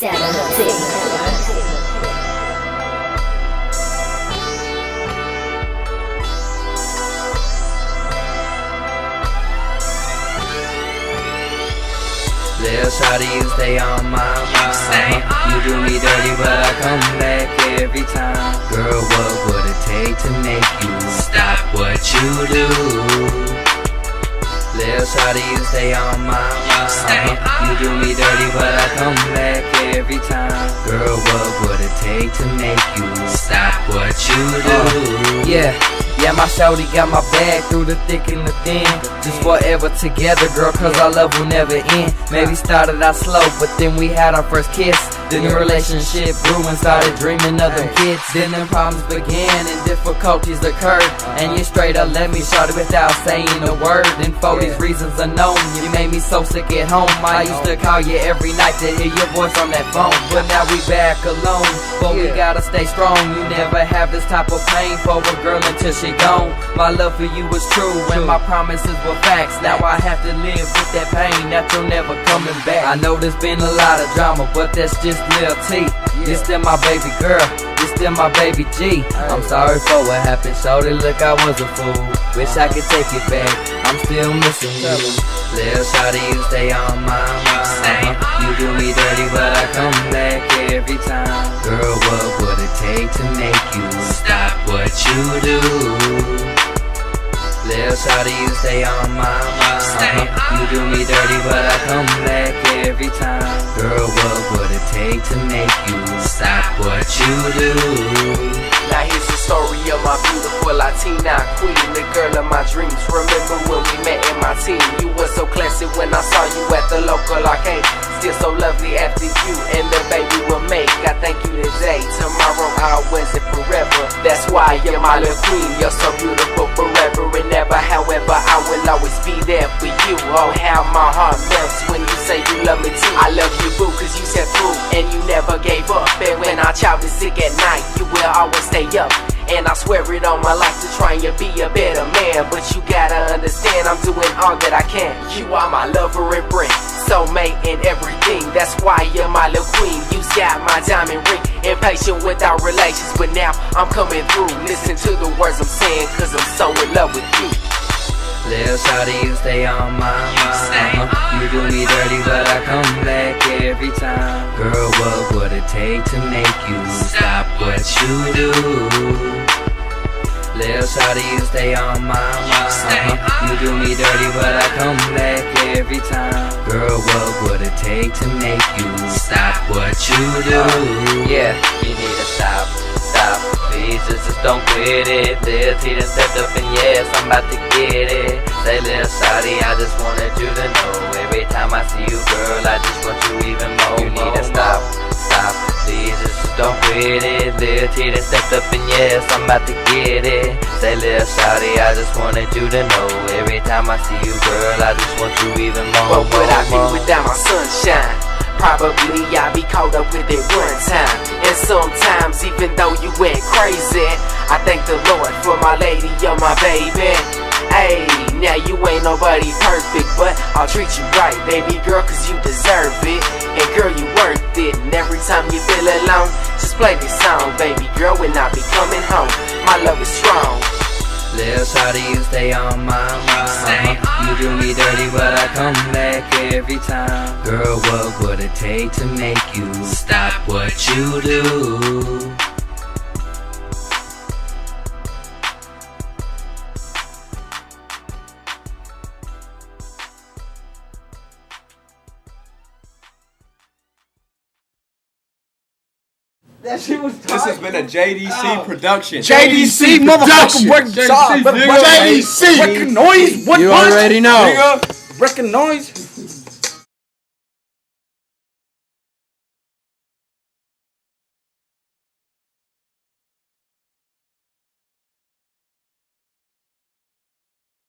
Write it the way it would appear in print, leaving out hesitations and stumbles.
Little shawty, you stay on my mind. You do me dirty, but I come back every time. Girl, what would it take to make you stop what you do? Little shawty, you stay on my mind. You do me dirty, but I come back every time. Girl, what would it take to make you stop what you do? Yeah, my shawty got my back through the thick and the thin. Just forever together, girl, cause our love will never end. Maybe started out slow, but then we had our first kiss. Then the relationship grew and started dreaming of them kids. Then them problems began and difficulties occurred. And you straight up let me shout it without saying a word. And for these reasons unknown, you made me so sick at home. I used to call you every night to hear your voice on that phone. But now we back alone, but we gotta stay strong. You never have this type of pain for a girl until she gone. My love for you was true and my promises were facts. Now I have to live with that pain that you're never coming back. I know there's been a lot of drama, but that's just Lil T. You still my baby girl, you still my baby G. I'm sorry for what happened, shorty, look, I was a fool. Wish I could take it back, I'm still missing you. Lil shawty, you stay on my mind. You do me dirty, but I come back every time. Girl, what would it take to make you stop what you do? Lil shawty, you stay on my mind. You do me dirty, but I come back every time. Girl, what would it take to make you stop what you do? Now here's the story of my beautiful Latina queen, the girl of my dreams. Remember when we met in my team? You were so classy when I saw you at the local arcade. Still so lovely after you and the baby will make. I thank you today, tomorrow, always and forever. That's why you're my little queen, you're so beautiful forever and ever. However, I will always be there for you. Oh, how my heart melts when you say you love me too. I love you, boo, cause you said boo and you never gave up. And when our child is sick at night, you will always stay up. And I swear it on my life to try and be a better man. But you gotta understand, I'm doing all that I can. You are my lover and friend, soulmate and everything. That's why you're my little queen. You got my diamond ring. Impatient with our relations, but now I'm coming through. Listen to the words I'm saying, cause I'm so in love with you. Lil shawty, you stay on my mind. You do me dirty, but I come back every time. Girl, what would it take to make you stop what you do? Lil shawty, you stay on my mind. You do me dirty, but I come back every time. Girl, what would it take to make you stop what you do? Yeah, you need to stop, please just don't quit it. Lil T done stepped up and yes, I'm about to get it. Say lil shawty, I just wanted you to know. Every time I see you, girl, I just want you even more. You need to stop, please just don't quit it. Lil T done stepped up and yes, I'm about to get it. Say lil shawty, I just wanted you to know. Every time I see you, girl, I just want you even more. What would I be without my sunshine? Probably I'd be caught up with it one time. And sometimes even though you went crazy, I thank the Lord for my lady, you're my baby. Hey, now you ain't nobody perfect, but I'll treat you right, baby girl, cause you deserve it. And girl, you worth it. And every time you feel alone, just play this song, baby girl, when I be coming home. My love is strong. Lil shawty, you stay on my mind. You do me dirty, but I come back every time. Girl, what would it take to make you stop what you do? That shit was tight. This has been a JDC production. JDC motherfucker breaking noise. What? You already know. Breaking noise.